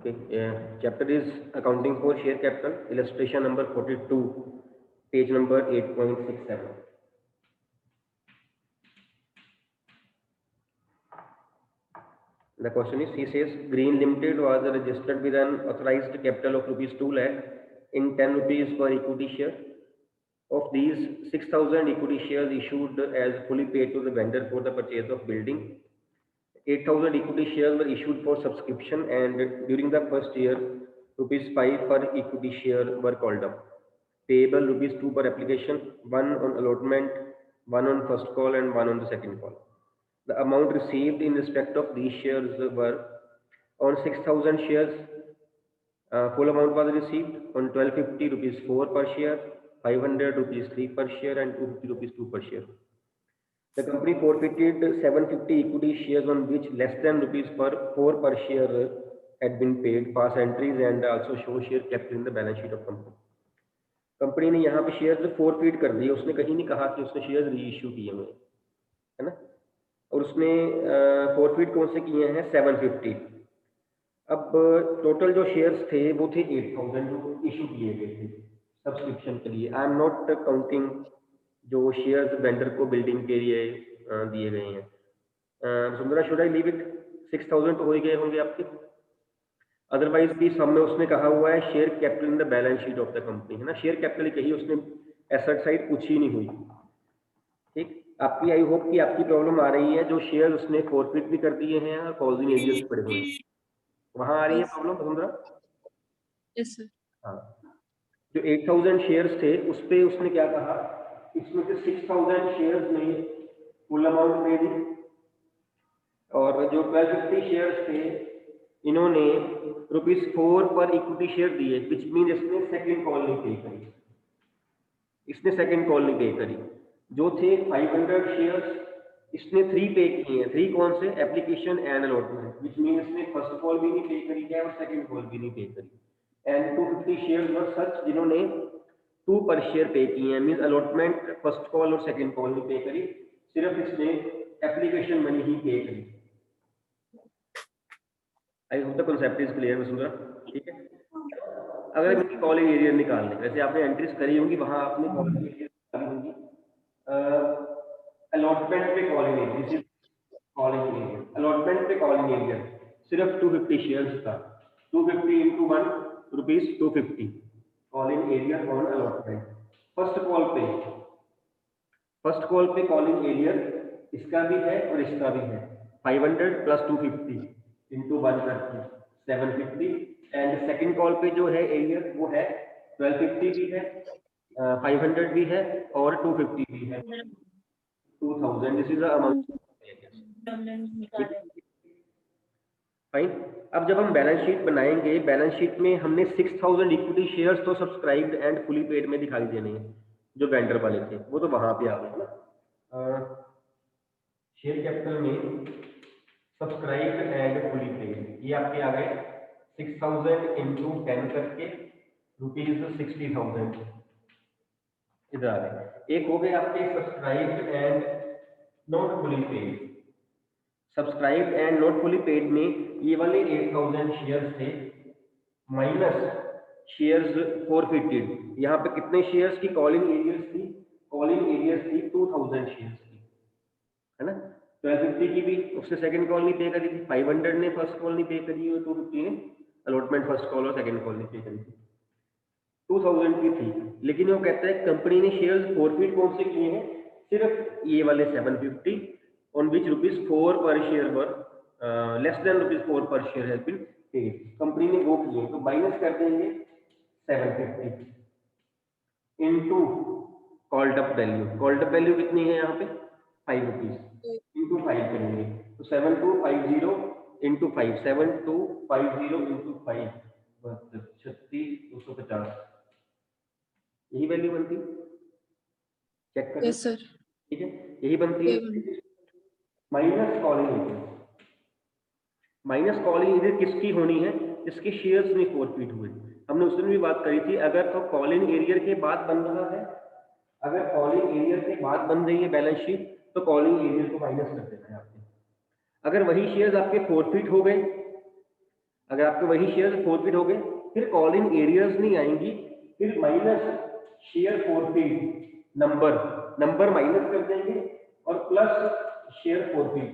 Okay, chapter is accounting for share capital, illustration number 42, page number 8.67. The question is, he says Green Limited was registered with an authorized capital of rupees 2 lakh in 10 rupees per equity share. Of these, 6,000 equity shares issued as fully paid to the vendor for the purchase of building. 8,000 equity shares were issued for subscription, and during the first year, rupees 5 per equity share were called up. Payable rupees 2 per application, 1 on allotment, 1 on first call, and 1 on the second call. The amount received in respect of these shares were on 6,000 shares, full amount was received. On 1250 rupees 4 per share, 500 rupees 3 per share, and 250 rupees 2 per share. The company forfeited 750 equity shares on which less than rupees per 4 per share had been paid. Pass entries and also show share capital in the balance sheet of company. Company ने यहाँ पे shares forfeit कर दिए, उसने कहीं नहीं कहा कि उसने शेयर्स री इश्यू किए हुए, है ना। और उसने फोरफीट कौन से किए हैं? 750। अब टोटल जो शेयर्स थे वो थे 8,000 जो इशू किए गए थे सब्सक्रिप्शन के लिए। आई एम नॉट काउंटिंग जो शेयर्स वेंडर को बिल्डिंग के लिए दिए गए हैं। सुंदरा, शुड आई लीव इट? 6,000 तो हो ही गए होंगे आपके। अदरवाइज भी सब में उसने कहा हुआ है share capital in the balance sheet of the company, है ना। शेयर कैपिटल ही कही उसने, एसेट साइड कुछ ही नहीं हुई। ठीक, आपकी आई होप कि आपकी प्रॉब्लम आ रही है जो शेयर उसने फोरफिट भी कर दिए हैं और कॉल्जिंग एरिया पड़े हुए हैं, वहां आ रही है प्रॉब्लम सुंदरा? Yes sir. हाँ, जो 8,000 शेयर्स थे उस पे उसने क्या कहा, इसमें से 6,000 शेयर्स में फुल अमाउंट दे दी, और जो 1250 शेयर्स थे इन्होंने रुपीज 4 पर इक्विटी शेयर दिए, विच मीन इसने सेकंड कॉल नहीं पे करी, इसने सेकंड कॉल नहीं पे करी। जो थे 500 शेयर्स इसने 3 पे किए हैं। 3 कौन से? Application and allotment, which mean इसने फर्स्ट कॉल भी नहीं पे करी है और सेकंड कॉल भी नहीं पे करी। एंड 250 शेयर्स वर सच जिन्होंने 2 पर शेयर पे किए हैं, मीन अलॉटमेंट, फर्स्ट कॉल और सेकंड कॉल नहीं पे करी, सिर्फ इसने एप्लीकेशन मनी ही पे करी। I hope the concept is clear Vasundhara, ठीक है। अगर इनकी कॉलिंग एरिया निकालने, वैसे आपने एंट्रीज करी होंगी, वहां आपने कॉलिंग एरिया निकाली होंगी। अलॉटमेंट पे calling area, calling area, allotment पे कॉलिंग एरिया सिर्फ 250 शेयर्स था। 250 into 1 rupees 250 calling area on allotment. First call पे कॉलिंग एरिया इसका भी है और इसका भी है। 500 प्लस 250 इंटू 1 करके 750, एंड सेकंड कॉल पे जो है एरियर वो है 1250 भी है, 500 भी है और 250 भी है, 2000। This is the amount. Fine. अब जब हम बैलेंस शीट बनाएंगे, बैलेंस शीट में हमने 6,000 इक्विटी शेयर्स तो सब्सक्राइब्ड एंड फुली पेड में दिखाई देने हैं, जो वेंडर वाले थे वो तो वहां पे आ गए ना। शेयर कैपिटल में सब्सक्राइब एंड फुली पेड ये आपके आ गए 6,000 इंटू 10 करके रुपीज 60,000 इधर आ गए। एक हो गए आपके subscribe and not fully paid. Subscribe and not fully paid में ये वाले 8,000 शेयर्स थे माइनस शेयर्स फॉरफिटेड। यहाँ पे कितने शेयर्स की कॉलिंग एरियर्स थी? कॉलिंग एरियर्स थी 2,000 शेयर्स की, है ना। 1250 की भी उसने सेकंड कॉल नहीं पे करी थी, 500 ने फर्स्ट कॉल नहीं पे करी और 250 ने अलॉटमेंट फर्स्ट कॉल और सेकंड कॉल नहीं पे करी थी, 2000 की थी। लेकिन वो कहता है कंपनी ने शेयर्स फॉरफिट कौन से किए हैं? सिर्फ ये वाले 750 on which rupees 4 per share were less than rupees 4 per share has been paid, company ने वो किए। तो माइनस कर देंगे 750 into called up value. Called up value कितनी है यहाँ पे? 5 रुपीज इंटू 5 करेंगे तो 7250 इंटू 5, 7250 इंटू 5 36,250, यही वैल्यू बनती, चेक कर। Yes sir. ठीक है, यही बनती है। Minus calling arrear, minus calling arrear किसकी होनी है? जिसके शेयर्स में फॉरफिट हुए। हमने उस दिन भी बात करी थी, अगर तो कॉलिंग एरियर के बाद बन रहा है, अगर कॉलिंग एरियर के बाद बन रही है बैलेंस शीट, तो कॉलिंग एरियर को माइनस कर देना है आपने। अगर वही शेयर्स आपके फॉरफिट हो गए, अगर आपके वही शेयर फॉरफिट हो गए, फिर कॉल इन एरियर्स नहीं आएंगी, फिर minus share forfeit number minus कर देंगे और plus share forfeit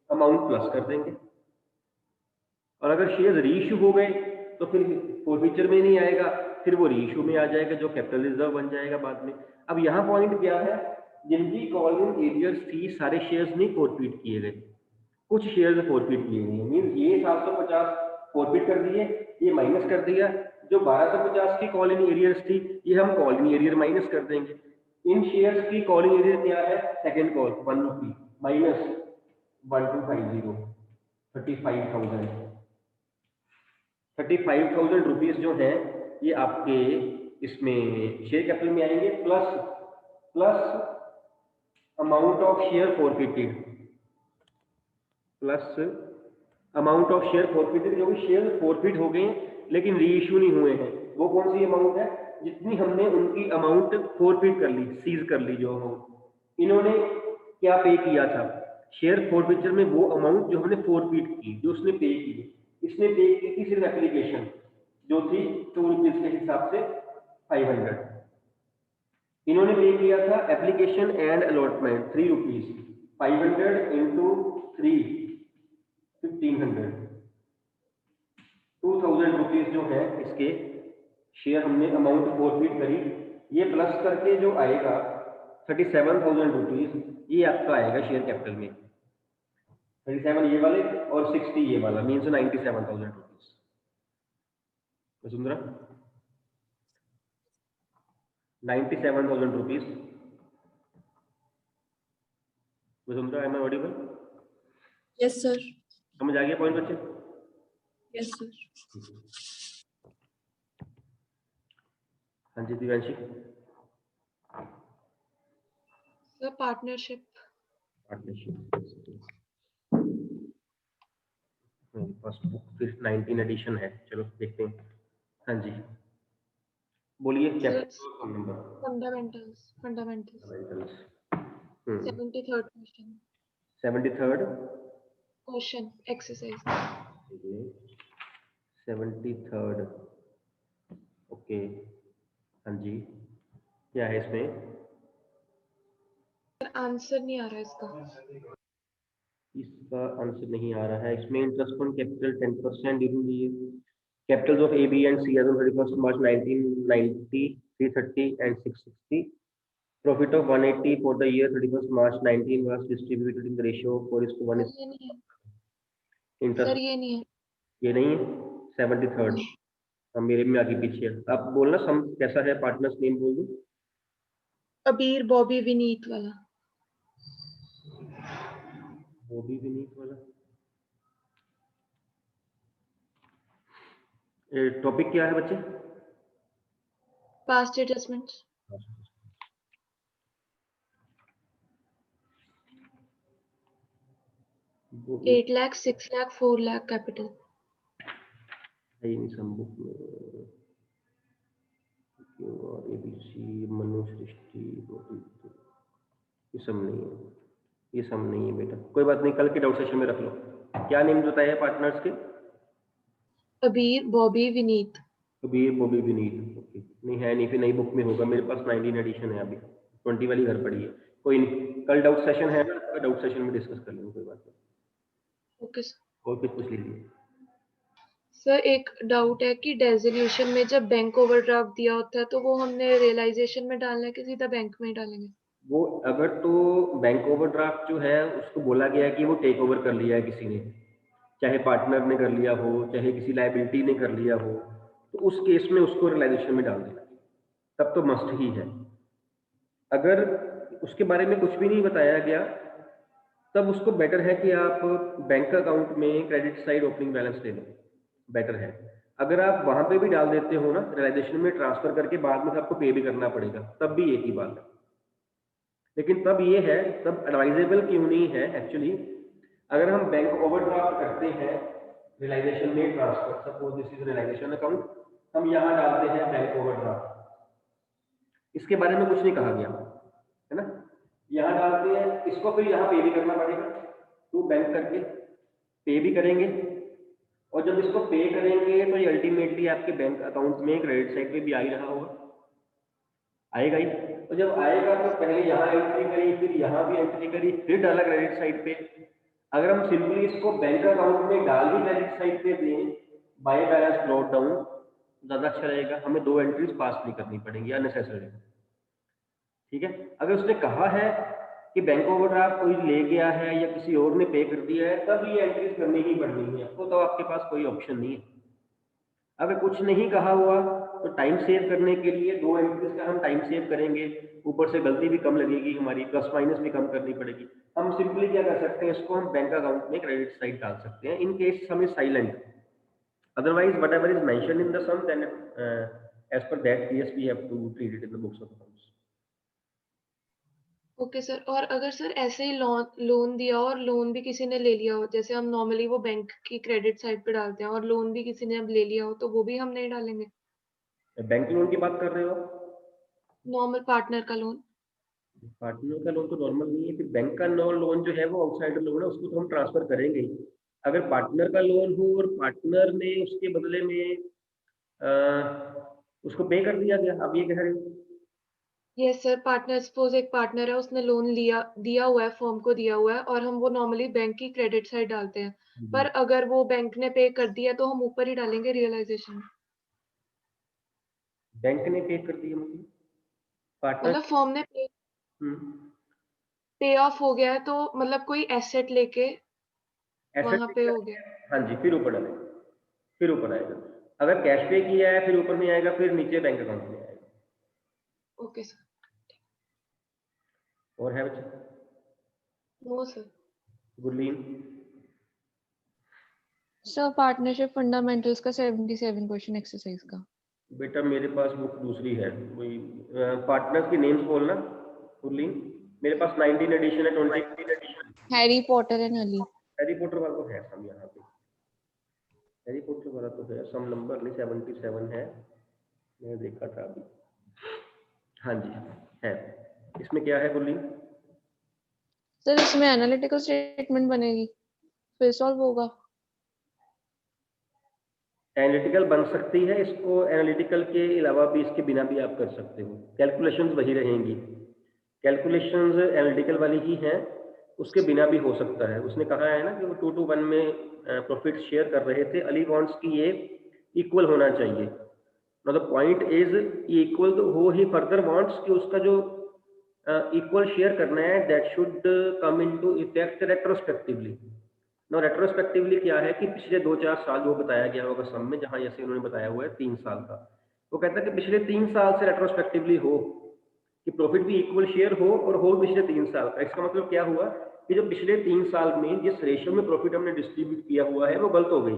amount plus कर देंगे। और अगर शेयर रीइश्यू हो गए तो फिर फॉरफिचर में नहीं आएगा, फिर वो रीइश्यू में आ जाएगा जो कैपिटल रिजर्व बन जाएगा बाद में। अब यहाँ पॉइंट क्या है, जिनकी कॉल इन एरियर्स थी सारे शेयर्स नहीं फॉरफिट किए गए, कुछ शेयर्स फॉरफिट किए गए। मींस ये 750 फॉरफिट कर दिए, ये माइनस कर दिया। जो 1250 की कॉल इन एरियर्स थी ये हम कॉल इन एरियर माइनस कर देंगे। इन शेयर्स की कॉल इन एरियर क्या है, सेकंड कॉल 1 रुपी माइनस 1250 35,000 रुपीज जो है ये आपके इसमें शेयर कैपिटल में आएंगे, plus amount of share forfeited, plus amount of share forfeited, जो भी शेयर फॉरफिट हो गए लेकिन रीइश्यू नहीं हुए हैं, वो कौन सी अमाउंट है, जितनी हमने उनकी अमाउंट फॉरफिट कर ली, सीज कर ली। जो अमाउंट इन्होंने क्या पे किया था शेयर फॉरफिचर में, वो अमाउंट जो हमने फॉरफिट की, जो उसने पे की, इसने पे की थी सिर्फ एप्लीकेशन जो थी 2 रुपीज के हिसाब से 500, इन्होंने पे किया था application and allotment 3 rupees, 500 into 3 1500, 2000 rupees जो है इसके शेयर हमने अमाउंट फॉरफिट करी। ये प्लस करके जो आएगा 37,000 रुपीज, ये आपका आएगा शेयर कैपिटल में। 37 ये वाले और 60 ये वाला, means 97,000 rupees. Vasundhara 97,000 rupees. Vasundhara am I audible? Yes, sir. समझ आ गया पॉइंट बच्चे? Yes, sir. हाँ जी Divyanshi. Sir, partnership. First book फिर 19 एडिशन है, चलो देखते हैं। हाँ जी बोलिए क्या number? Fundamentals. 73rd question. 73rd Question. Exercise. 73rd okay. हाँ जी क्या है इसमें? आंसर नहीं आ रहा है इसका आंसर नहीं आ रहा है। इसमें interest on capital 10% during the year, Capitals of AB and C as on 31st March 1990 330 and 660, profit of 180 for the year 31st March 19 was distributed in the ratio of 4:1. ये नहीं है इंटरेस्ट सर, ये नहीं है। ये नहीं है। 73rd अब मेरे में आगे पीछे है। आप बोलना सम कैसा है, पार्टनर्स नेम बोल दो। अबीर, बॉबी, विनीत वाला। बॉबी विनीत वाला। टॉपिक क्या है बच्चे? Past adjustments. 8 lakh, 6 lakh, 4 lakh capital. Book में ABC मनु सृष्टि ये सब नहीं है, ये सब नहीं है बेटा। कोई बात नहीं, कल के डाउट सेशन में रख लो। क्या नेम बताया पार्टनर्स के? अबीर, बॉबी, विनीत। कबीर, बॉबी, विनीत। ओके नहीं है, नहीं फिर नई बुक में होगा। मेरे पास 19 एडिशन है, अभी 20 वाली घर पड़ी है। कोई नहीं, कल डाउट सेशन है ना, डाउट सेशन में डिस्कस कर लेंगे, कोई बात नहीं। Okay sir. और कुछ पूछ लीजिए सर। एक डाउट है कि डेजिल्यूशन में जब बैंक ओवरड्राफ्ट दिया होता है तो वो हमने रियलाइजेशन में डालना है कि सीधा बैंक में ही डालेंगे? वो अगर तो बैंक ओवरड्राफ्ट जो है उसको बोला गया है कि वो टेक ओवर कर लिया है किसी ने, चाहे पार्टनर ने कर लिया हो, चाहे किसी लायबिलिटी ने कर लिया हो, तो उस केस में उसको रियलाइजेशन में डाल देना, तब तो मस्ट ही है। अगर उसके बारे में कुछ भी नहीं बताया गया तब उसको बेटर है कि आप बैंक अकाउंट में क्रेडिट साइड ओपनिंग बैलेंस ले लो, बेटर है। अगर आप वहां पे भी डाल देते हो ना रियलाइजेशन में ट्रांसफर करके, बाद में आपको पे भी करना पड़ेगा, तब भी एक ही बात है। लेकिन तब ये है, तब एडवाइजेबल क्यों नहीं है एक्चुअली, अगर हम बैंक ओवरड्राफ्ट करते हैं रियलाइजेशन में transfer, suppose this is realisation account, हम यहाँ डालते हैं बैंक ओवरड्राफ्ट, इसके बारे में कुछ नहीं कहा गया है ना, यहाँ डालते हैं इसको, फिर यहाँ पे भी करना पड़ेगा, तो बैंक करके पे भी करेंगे और जब इसको पे करेंगे तो ये अल्टीमेटली आपके बैंक अकाउंट में क्रेडिट साइड पे भी आ ही रहा होगा, आएगा ही। तो जब आएगा तो पहले यहाँ एंट्री करी, फिर यहाँ भी एंट्री करी, फिर डाला क्रेडिट साइड पे। अगर हम सिंपली इसको बैंक अकाउंट में डाल ही क्रेडिट साइड पे दें बाय बैलेंस ब्रॉट डाउन, ज़्यादा अच्छा रहेगा, हमें 2 एंट्रीज पास नहीं करनी पड़ेंगी अननेसेसरी। ठीक है, अगर उसने कहा है कि बैंक ओवरड्राफ्ट कोई ले गया है या किसी और ने पे कर दिया है, तब ये एंट्रीज करनी ही पड़नी है आपको, तो आपके पास कोई ऑप्शन नहीं है। अगर कुछ नहीं कहा हुआ तो टाइम सेव करने के लिए 2 एंट्रीज का हम टाइम सेव करेंगे, ऊपर से गलती भी कम लगेगी हमारी, प्लस माइनस भी कम करनी पड़ेगी। हम सिंपली क्या कर सकते हैं, इसको हम बैंक अकाउंट में क्रेडिट साइड डाल सकते हैं in case some is silent, otherwise whatever is mentioned in the sum, then as per that case we have to treat it in the books of accounts. Okay sir, और अगर sir ऐसे ही loan दिया और loan भी किसी ने ले लिया हो, जैसे हम नॉर्मली वो बैंक की क्रेडिट साइड पे डालते हैं, और लोन भी किसी ने अब ले लिया हो, तो वो भी हम नहीं डालेंगे? बैंक लोन की बात कर रहे हो? नॉर्मल पार्टनर का लोन। पार्टनर का लोन तो नॉर्मल नहीं है, फिर बैंक का लोन जो है वो आउटसाइडर लोन है, उसको तो हम ट्रांसफर करेंगे ही। अगर पार्टनर का लोन हो और पार्टनर ने उसके बदले में उसको पे कर दिया गया, आप ये कह रहे हो? यस सर, पार्टनर, सपोज एक पार्टनर है, उसने लोन दिया हुआ है, फर्म को दिया हुआ है, और हम वो नॉर्मली बैंक की क्रेडिट साइड डालते हैं, पर अगर वो बैंक ने पे कर दिया तो हम ऊपर ही डालेंगे रियलाइजेशन। बैंक ने पे कर दिया मतलब पार्टनर? मतलब फर्म ने पे ऑफ हो गया है, तो मतलब कोई एसेट लेके वहां पे हो गया। हाँ जी, फिर ऊपर डालेंगे, फिर ऊपर आएगा। अगर कैश पे किया है फिर ऊपर नहीं आएगा, फिर नीचे बैंक अकाउंट में आएगा। Okay sir. और है बच्चे? No sir. Gurleen? Sir partnership fundamentals का 77 क्वेश्चन एक्सरसाइज का। बेटा मेरे पास बुक दूसरी है, वही पार्टनर्स की नेम्स बोलना गुरलीन। मेरे पास 19 एडिशन है, 20 edition. Harry Potter and Ali. Harry Potter वाला तो है सम यहाँ पे, हैरी पॉटर वाला तो है सम, नंबर नहीं 77 है, मैंने देखा था अभी। हाँ जी है। इसमें क्या है गुरलीन? सर इसमें एनालिटिकल स्टेटमेंट बनेगी, फिर सॉल्व होगा। एनालिटिकल बन सकती है, इसको एनालिटिकल के अलावा भी इसके बिना भी आप कर सकते हो, कैलकुलेशंस वही रहेंगी, कैलकुलेशंस एनालिटिकल वाली ही हैं, उसके बिना भी हो सकता है। उसने कहा है ना कि वो 2-1 में प्रॉफिट शेयर कर रहे थे, अली वांट्स की ये इक्वल होना चाहिए। द पॉइंट इज इक्वल तो हो ही, फर्दर वांट्स कि उसका जो इक्वल शेयर करना है that should come into effect retrospectively. No retrospectively क्या है कि पिछले 2-4 साल जो बताया गया होगा सम में, जहां जैसे उन्होंने बताया हुआ है 3 साल का, वो कहता है कि पिछले 3 साल से रेट्रोस्पेक्टिवली हो कि प्रॉफिट भी इक्वल शेयर हो और हो पिछले 3 साल का। इसका मतलब क्या हुआ कि जो पिछले 3 साल में जिस रेशियो में प्रॉफिट हमने डिस्ट्रीब्यूट किया हुआ है वो गलत हो गई,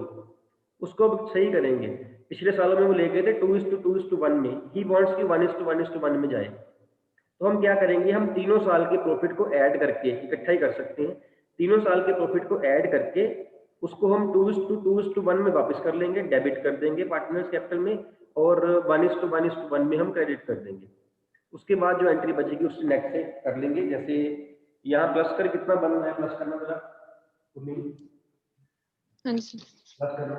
उसको अब सही करेंगे। पिछले सालों में वो ले गए थे 2:2:1 में, ही वांट्स की 1:1:1 में जाए। तो हम क्या करेंगे, हम तीनों साल के प्रॉफिट को ऐड करके इकट्ठा ही कर सकते हैं, तीनों साल के प्रॉफिट को ऐड करके उसको हम 2:2:1 में वापस कर लेंगे, डेबिट कर देंगे पार्टनर्स कैपिटल में, और 1:1:1 में हम क्रेडिट कर देंगे। उसके बाद जो एंट्री बचेगी उससे नेट से कर लेंगे। जैसे यहाँ प्लस कर कितना बन रहा है, प्लस करना जरा प्लस करना,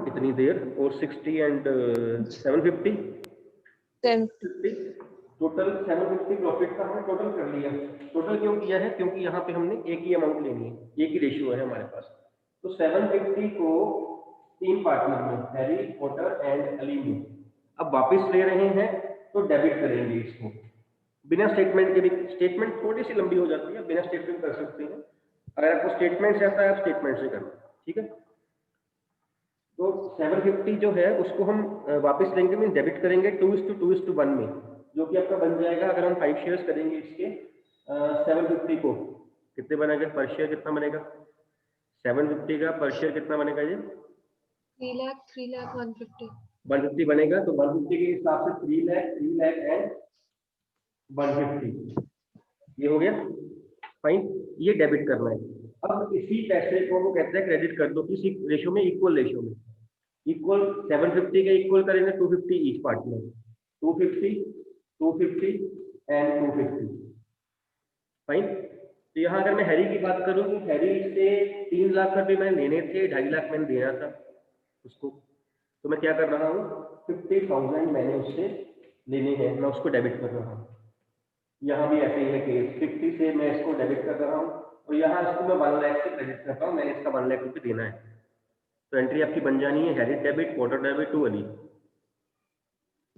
इतनी देर, और 60 एंड 750 टोटल 750 प्रॉफिट का हमने टोटल कर लिया। टोटल क्यों किया है, क्योंकि यहाँ पे हमने एक ही अमाउंट लेनी है, एक ही रेशियो है हमारे पास। तो 750 को 3 पार्टनर में, हैरी पॉटर एंड अली में, अब वापस ले रहे हैं तो डेबिट करेंगे इसको बिना स्टेटमेंट के भी। स्टेटमेंट थोड़ी सी लंबी हो जाती है, बिना स्टेटमेंट कर सकते हैं, अगर आपको स्टेटमेंट से आता है आप स्टेटमेंट से करना, ठीक है। तो 750 जो है उसको हम वापस लेंगे, मीन डेबिट करेंगे 2:2:1 में, जो कि आपका बन जाएगा, अगर हम 5 शेयर्स करेंगे इसके 750 को, कितने बनेगा पर शेयर, कितना बनेगा 750 का पर शेयर कितना बनेगा ये 150 बनेगा। तो 150 के हिसाब से 3 लाख एंड 150 ये हो गया फाइन, ये डेबिट करना है। अब इसी पैसे को वो कहते हैं क्रेडिट कर दो किसी रेशियो में, इक्वल रेशियो में, इक्वल 750 के इक्वल करेंगे 250 ईच पार्टनर, 250 250 एंड 250। फाइन। तो यहाँ अगर मैं हैरी की बात करूँ तो हैरी से 3 लाख रुपए मैंने लेने थे, 2.5 लाख मैंने देना था उसको। तो मैं क्या कर रहा हूँ, 50,000 मैंने उससे लेने हैं, मैं उसको डेबिट कर रहा हूँ। यहाँ भी ऐसे ही है केस, 50 से मैं इसको डेबिट कर रहा हूँ और यहाँ इसको मैं 1 लाख से क्रेडिट कर रहा हूँ, मैंने इसका 1 लाख रुपये देना है। तो एंट्री आपकी बन जानी है Harry debit, quarter debit to Ali.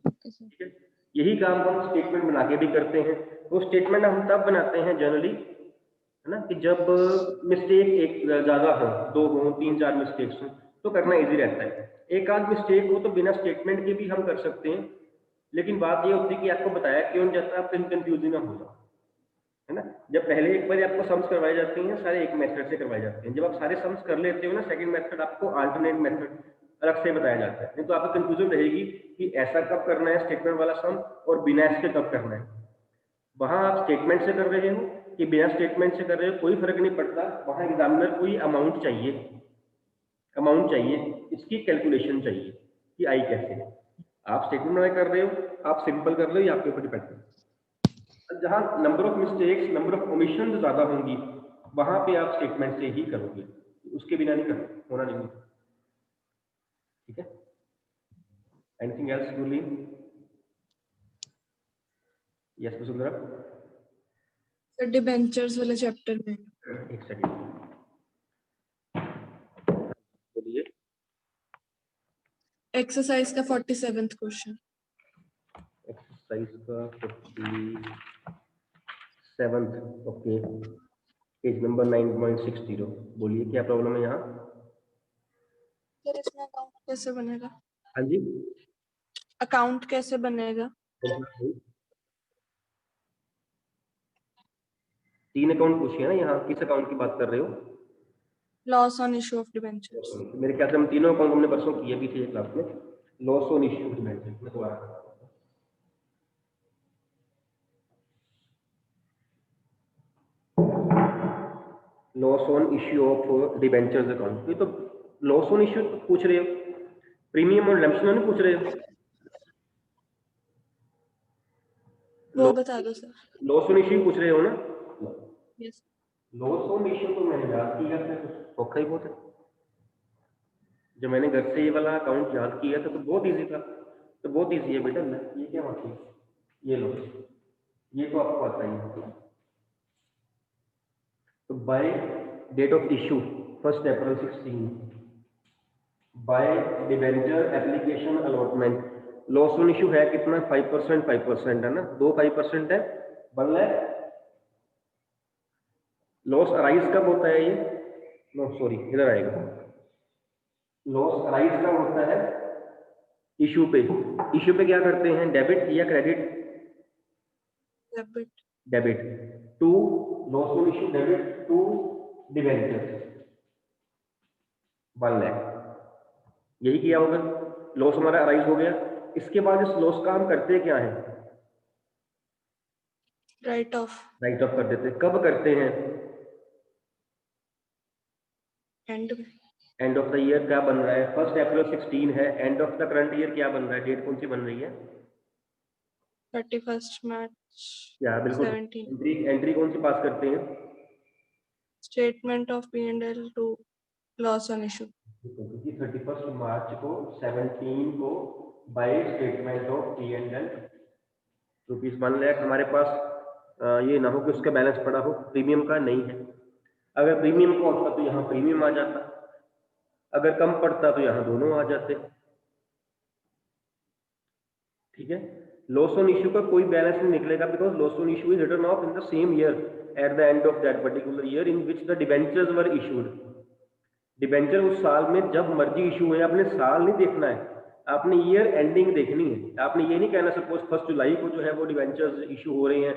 ठीक है, यही काम हम स्टेटमेंट बना के भी करते हैं। वो स्टेटमेंट हम तब बनाते हैं जनरली, है ना, कि जब मिस्टेक एक ज्यादा हो, 2 हो, 3-4 मिस्टेक्स हो, तो करना इजी रहता है। एक आध मिस्टेक हो तो बिना स्टेटमेंट के भी हम कर सकते हैं, लेकिन बात ये होती है कि आपको बताया क्यों जाता है, आप कहीं कंफ्यूजन ना हो जाओ, है ना। जब पहले एक बार आपको सम्स करवाए जाते हैं सारे एक मेथड से करवाए जाते हैं, जब आप सारे सम्स कर लेते हो ना, सेकंड मेथड आपको अल्टरनेट मेथड अलग से बताया जाता है, नहीं तो आपको कंफ्यूजन रहेगी कि ऐसा कब करना है स्टेटमेंट वाला सम और बिना इसके कब करना है। वहां आप स्टेटमेंट से कर रहे हो कि बिना स्टेटमेंट से कर रहे हो, कोई फर्क नहीं पड़ता। वहां एग्जामिनर को अमाउंट चाहिए, इसकी कैलकुलेशन चाहिए कि आई कैसे है। आप स्टेटमेंट में कर रहे हो, आप सिंपल कर रहे हो, ये आपके ऊपर डिपेंड है। जहां number of mistakes, number of omission ज्यादा होंगी, वहां पे आप स्टेटमेंट से ही करोगे, उसके बिना नहीं करना, होना नहीं। ठीक है, anything else Gurleen? Yes Vasundhara? Sir debentures वाले चैप्टर में एक सेकंड बोलिए। एक्सरसाइज का 47th क्वेश्चन। एक्सरसाइज का 47th, ओके, पेज नंबर 9.60। बोलिए क्या प्रॉब्लम है यहाँ? सर इसमें अकाउंट कैसे बनेगा? हाँ जी, अकाउंट कैसे बनेगा? 3 अकाउंट पूछिए ना यहाँ, किस अकाउंट की बात कर रहे हो? Loss on issue of debentures. मेरे ख्याल से हम तीनों अकाउंट हमने परसों किए भी थे क्लास में। Loss on issue of debenture में दोबारा loss on issue of debentures account, ये तो लॉस ऑन इश्यू पूछ रहे हो, प्रीमियम और रिडेम्पशन नहीं पूछ रहे हो? वो बता दो सर। लॉस ऑन इश्यू पूछ रहे हो ना? यस। लॉस ऑन इश्यू तो मैंने याद किया था, तो औखा ही बहुत है। जब मैंने घर से ये वाला अकाउंट याद किया था तो बहुत इजी था, तो बहुत इजी है बेटा। ये क्या बात है, ये लो, ये तो आपको आता ही है। तो by date of issue 1 April 16, by debenture application allotment, loss on issue है कितना? 5%, 5% है ना, 2 5% है, 1 लाख। लॉस अराइज कब होता है ये? नो सॉरी, इधर आएगा। लॉस अराइज कब होता है? इशू पे। इशू पे क्या करते हैं, डेबिट या credit? Debit. Debit to loss on issue, debit to debenture 1 lakh, यही किया होगा। लॉस हमारा अराइज हो गया। इसके बाद इस लॉस का हम करते क्या है? Right of. राइट ऑफ कर देते। कब करते हैं? एंड में। एंड ऑफ द ईयर क्या बन रहा है? 1 अप्रैल 16 है, end of the current year क्या बन रहा है? डेट कौन सी बन रही है? 31 मार्च क्या बिल्कुल 17। एंट्री कौन सी पास करते हैं? Statement of P&L to loss on issue. क्योंकि 31 मार्च को 17 को by statement of P&L ₹1 lakh हमारे पास ये ना हो कि उसका बैलेंस पड़ा हो, प्रीमियम का नहीं है। अगर प्रीमियम का होता तो यहाँ प्रीमियम आ जाता, अगर कम पड़ता तो यहाँ दोनों आ जाते। ठीक है, लॉस ऑन इशू का कोई बैलेंस नहीं निकलेगा, because loss on issue is written off in the same year at the end of that particular year in which the debentures were issued. Debenture उस साल में जब मर्जी इशू हुए, आपने साल नहीं देखना है, आपने ईयर एंडिंग देखनी है। आपने ये नहीं कहना सपोज 1 जुलाई को जो है वो डिबेंचर्स इशू हो रहे हैं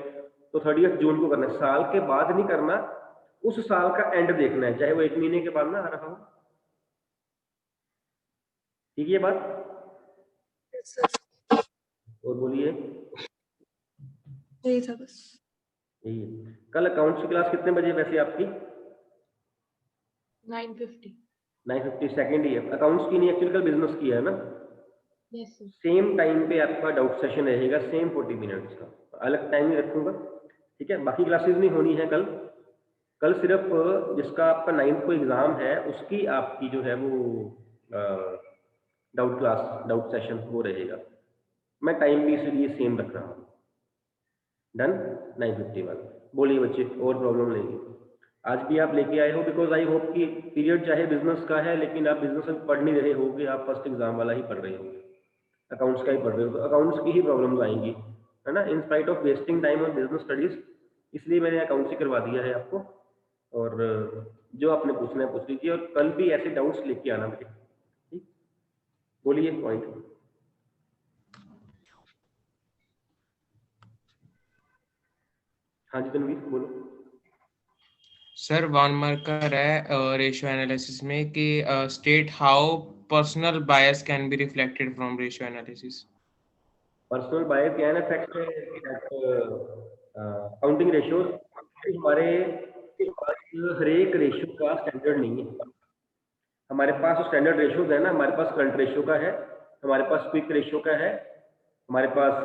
तो 30 जून को करना है, साल के बाद नहीं करना, उस साल का एंड देखना है, चाहे वो 1 महीने के बाद ना आ रहा हो। ठीक है ये बात? और बोलिए। यही था बस। यही है। कल अकाउंट्स की क्लास कितने बजे वैसे आपकी? 9:50। 9:50 सेकेंड ही है। अकाउंट्स की नहीं, एक्चुअली कल बिजनेस की है ना, यस सर। सेम टाइम पे आपका डाउट सेशन रहेगा, सेम 40 मिनट्स का, अलग टाइम नहीं रखूंगा, ठीक है। बाकी क्लासेस नहीं होनी है कल। कल सिर्फ जिसका आपका 9th को एग्जाम है उसकी आपकी जो है वो डाउट क्लास, डाउट सेशन वो रहेगा। मैं टाइम भी इसलिए सेम रख रहा हूँ। डन। 9:50 वाला। बोलिए बच्चे, और प्रॉब्लम नहीं? आज भी आप लेके आए हो, बिकॉज आई होप कि पीरियड चाहे बिजनेस का है लेकिन आप बिजनेस में पढ़ नहीं रहे होगे, आप फर्स्ट एग्जाम वाला ही पढ़ रहे हो, अकाउंट्स का ही पढ़ रहे हो, तो अकाउंट्स की ही प्रॉब्लम्स आएंगी, है ना, in spite of wasting time on business studies. इसलिए मैंने अकाउंट्स ही करवा दिया है आपको। और जो आपने पूछना है पूछ लीजिए, और कल भी ऐसे डाउट्स लेके आना बेटे, ठीक। बोलिए पॉइंट। हाँ जी तनवीर बोलो। सर 1 मार्कर है रेशियो एनालिसिस में कि state how personal bias can be reflected from ratio analysis. Personal bias क्या है ना, फैक्ट काउंटिंग रेशियोज हमारे हर एक रेशियो का स्टैंडर्ड नहीं है। हमारे पास स्टैंडर्ड रेशियोज है ना, हमारे पास करंट रेशियो का है, हमारे पास क्विक रेशियो का है, हमारे पास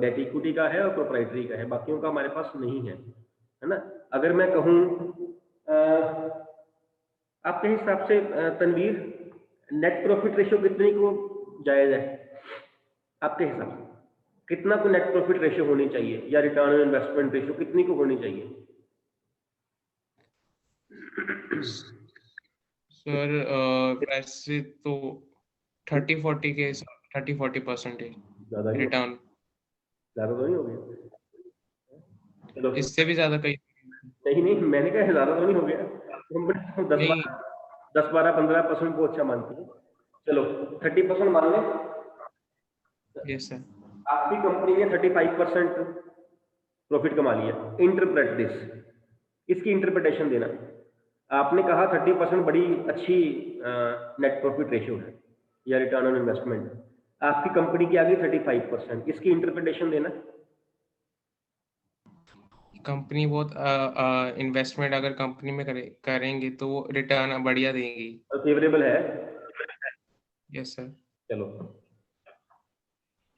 डेट इक्विटी का है और प्रोप्राइटरी का है, बाकियों का हमारे पास नहीं है ना। अगर मैं कहूँ आपके हिसाब से तनवीर, नेट प्रॉफिट रेशियो कितने को जायज है आपके हिसाब से? कितना को नेट प्रॉफिट रेशियो होनी चाहिए, या रिटर्न ऑन इन्वेस्टमेंट रेशियो कितनी को होनी चाहिए? सर वैसे तो 30-40 के 30-40% ज्यादा ही रिटर्न, ज्यादा तो नहीं हो गया? चलो इससे भी ज्यादा कहीं नहीं नहीं, मैंने कहा ज्यादा तो नहीं हो गया, कंपनी 10-12-15% को अच्छा मानती है। चलो 30% मान लें। Yes sir. आपकी कंपनी ने 35% प्रॉफिट कमा लिया। इंटरप्रेट दिस, इसकी इंटरप्रिटेशन देना। आपने कहा 30% बड़ी अच्छी नेट प्रॉफिट रेशियो है या रिटर्न ऑन इन्वेस्टमेंट, आपकी कंपनी की आ गई 35%, इसकी इंटरप्रिटेशन देना। कंपनी बहुत इन्वेस्टमेंट अगर कंपनी में करेंगे तो वो रिटर्न बढ़िया देंगी। फेवरेबल है। Yes sir. चलो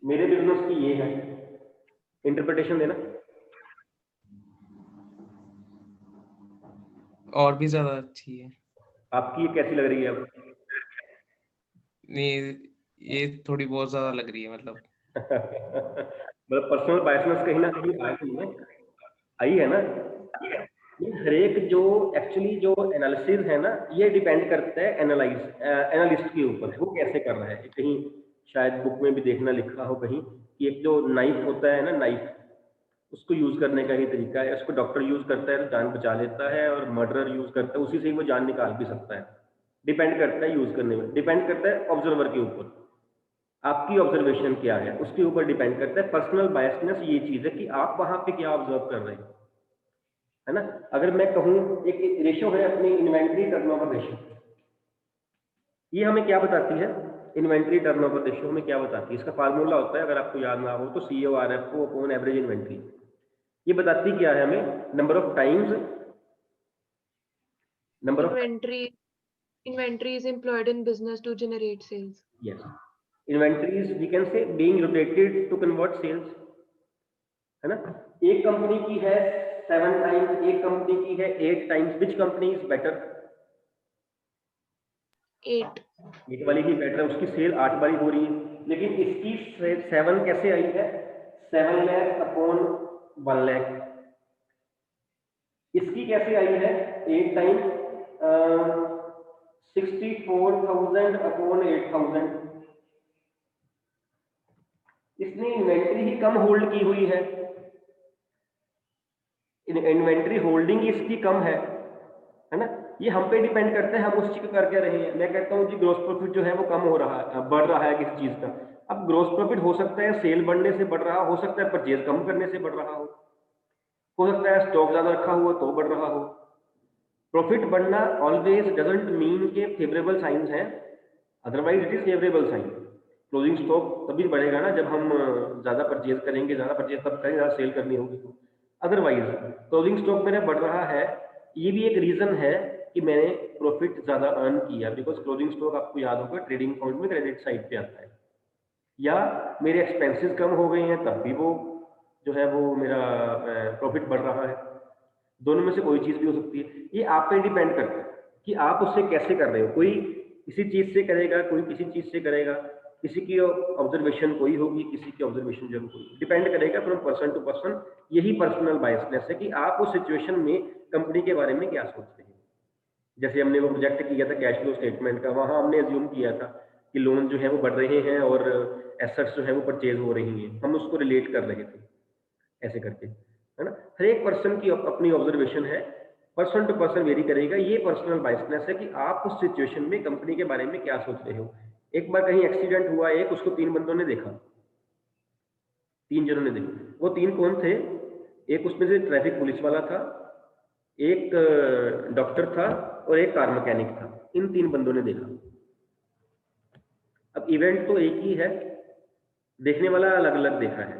मेरे बिजनेस की ये है, इंटरप्रिटेशन देना। और भी ज्यादा अच्छी है। आपकी ये कैसी लग रही है अब? नहीं, ये थोड़ी बहुत ज्यादा लग रही है मतलब। मतलब पर्सनल बायसनेस कहीं ना कहीं आई है ना। ये हर एक जो एक्चुअली जो एनालिसिस है ना, ये डिपेंड करता है एनालिस्ट के ऊपर, वो कैसे कर रहा है। कहीं शायद बुक में भी देखना लिखा हो कहीं कि एक जो नाइफ होता है ना, नाइफ, उसको यूज करने का ही तरीका है। उसको डॉक्टर यूज करता है तो जान बचा लेता है, और मर्डरर यूज करता है उसी से ही वो जान निकाल भी सकता है। डिपेंड करता है यूज करने में, डिपेंड करता है ऑब्जर्वर के ऊपर, आपकी ऑब्जर्वेशन क्या है उसके ऊपर डिपेंड करता है। पर्सनल बायसनेस ये चीज है कि आप वहां पे क्या ऑब्जर्व कर रहे हो, है ना। अगर मैं कहूँ एक रेशियो है अपनी इन्वेंट्री टर्नओवर रेशियो, ये हमें क्या बताती है? इन्वेंट्री टर्नओवर रेशियो हमें क्या बताती है? इसका फार्मूला होता है, अगर आपको याद ना हो तो CORFO अपॉन एवरेज इन्वेंट्री। ये बताती क्या है हमें? Number of times, number of Inventory is employed in business to generate sales. yes, inventories we can say being rotated to convert sales, है ना। एक कंपनी की है 7 टाइम्स, एक कंपनी की है 8 times, which company is better? 8 वाली ही better है, उसकी सेल 8 बारी हो रही है, लेकिन इसकी 7 कैसे आई है? 7 लाख अपॉन 1 लाख। इसकी कैसे आई है? 8 टाइम 64,000 अपॉन 8,000। इसने इन्वेंट्री ही कम होल्ड की हुई है, इन्वेंट्री होल्डिंग इसकी कम है ना। ये हम पे डिपेंड करता है, हम उस चीज कर क्या रहे हैं। मैं कहता हूँ जी ग्रोस प्रॉफिट जो है वो कम हो रहा है, बढ़ रहा है किसी चीज का। अब ग्रोस प्रॉफिट हो सकता है सेल बढ़ने से बढ़ रहा हो सकता है परचेज कम करने से बढ़ रहा हो सकता है स्टॉक ज्यादा रखा हुआ तो बढ़ रहा हो। प्रॉफिट बढ़ना ऑलवेज डजंट मीन के फेवरेबल साइंस हैं, otherwise it is favourable sign. Closing stock तभी बढ़ेगा ना जब हम ज्यादा परचेज करेंगे, ज्यादा परचेज तब करेंगे ज्यादा सेल करनी होगी तो। अदरवाइज क्लोजिंग स्टॉक मेरा बढ़ रहा है, ये भी एक रीजन है कि मैंने प्रॉफिट ज्यादा अर्न किया, बिकॉज क्लोजिंग स्टॉक आपको याद होगा ट्रेडिंग अकाउंट में क्रेडिट साइड पे आता है। या मेरे एक्सपेंसेस कम हो गए हैं तब भी वो जो है वो मेरा प्रॉफिट बढ़ रहा है। दोनों में से कोई चीज़ भी हो सकती है। ये आप पे डिपेंड करता है कि आप उससे कैसे कर रहे हो। कोई किसी चीज़ से करेगा, कोई किसी चीज़ से करेगा, किसी की ऑब्जर्वेशन कोई होगी, किसी की ऑब्जर्वेशन जो कोई, डिपेंड करेगा फ्रॉम पर्सन टू पर्सन। यही पर्सनल बायसनेस है कि आप उस सिचुएशन में कंपनी के बारे में क्या सोचते हैं। जैसे हमने वो प्रोजेक्ट किया था कैश फ्लो स्टेटमेंट का, वहाँ हमने अज्यूम किया था कि लोन जो है वो बढ़ रहे हैं और एसेट्स जो है वो परचेज हो रही हैं, हम उसको रिलेट कर रहे थे ऐसे करके, है ना। हर एक पर्सन की अपनी ऑब्जर्वेशन है, पर्सन टू पर्सन वेरी करेगा। ये पर्सनल बायसनेस है कि आप उस सिचुएशन में कंपनी के बारे में क्या सोच रहे हो। एक बार कहीं एक्सीडेंट हुआ, एक उसको 3 बंदों ने देखा, 3 जनों ने देखा। वो 3 कौन थे? एक उसमें से ट्रैफिक पुलिस वाला था, एक डॉक्टर था और एक कार मैकेनिक था। इन 3 बंदों ने देखा। अब इवेंट तो एक ही है, देखने वाला अलग अलग देखा है।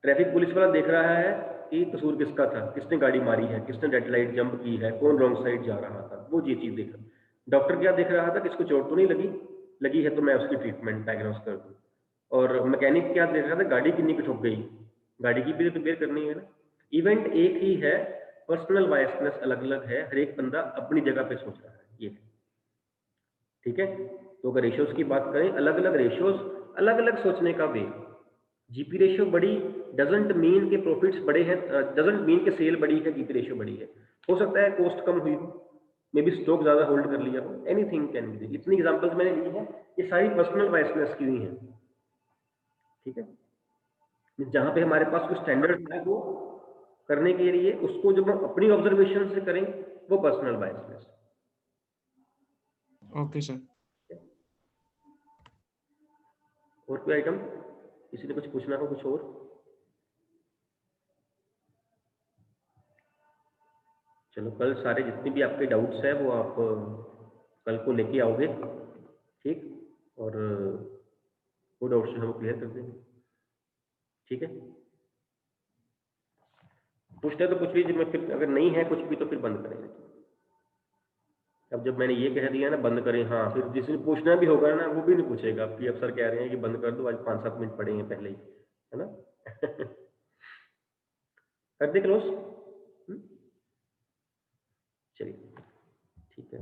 ट्रैफिक पुलिस वाला देख रहा है कि कसूर किसका था, किसने गाड़ी मारी है, किसने रेड लाइट जंप की है, कौन रॉन्ग साइड जा रहा था, वो ये चीज देखा। डॉक्टर क्या देख रहा था, किसको चोट तो नहीं लगी, लगी है तो मैं उसकी ट्रीटमेंट डायग्नोस कर दूं। और मैकेनिक क्या देख रहा था, गाड़ी कितनी की ठुक गई, गाड़ी की भी रिपेयर करनी है ना। इवेंट एक ही है, पर्सनल बायसनेस अलग अलग है, हर एक बंदा अपनी जगह पे सोच रहा है। ये ठीक है। तो अगर रेशियोज की बात करें, अलग अलग रेशियोज, अलग अलग सोचने का वे। जीपी रेशियो बड़ी डजंट मीन के प्रॉफिट्स बड़े हैं, डजंट मीन के सेल बड़ी है, जीपी रेशियो बड़ी है। हो सकता है कॉस्ट कम हुई हो, मे बी स्टॉक ज्यादा होल्ड कर लिया हो, एनीथिंग कैन बी। इतनी एग्जांपल्स मैंने ली है, ये सारी पर्सनल बायसनेस की हुई हैं। ठीक है। जहां पे हमारे पास कुछ स्टैंडर्ड है वो करने के लिए, उसको जब हम अपनी ऑब्जर्वेशन से करें, वो पर्सनल बायसनेस। Okay sir. और कोई आइटम किसी ने कुछ पूछना हो, कुछ और? चलो, कल सारे जितने भी आपके डाउट्स हैं वो आप कल को लेके आओगे, ठीक। और वो डाउट्स हम क्लियर कर देंगे, ठीक है। पूछना तो कुछ भी, जब मैं फिर अगर नहीं है कुछ भी तो फिर बंद करेंगे। अब जब मैंने ये कह दिया ना बंद करें, हाँ, फिर जिसने पूछना भी होगा ना वो भी नहीं पूछेगा कि अब सर कह रहे हैं कि बंद कर दो, आज 5-7 मिनट पड़े हैं पहले ही, है ना। कर दे क्लोज। चलिए, ठीक है।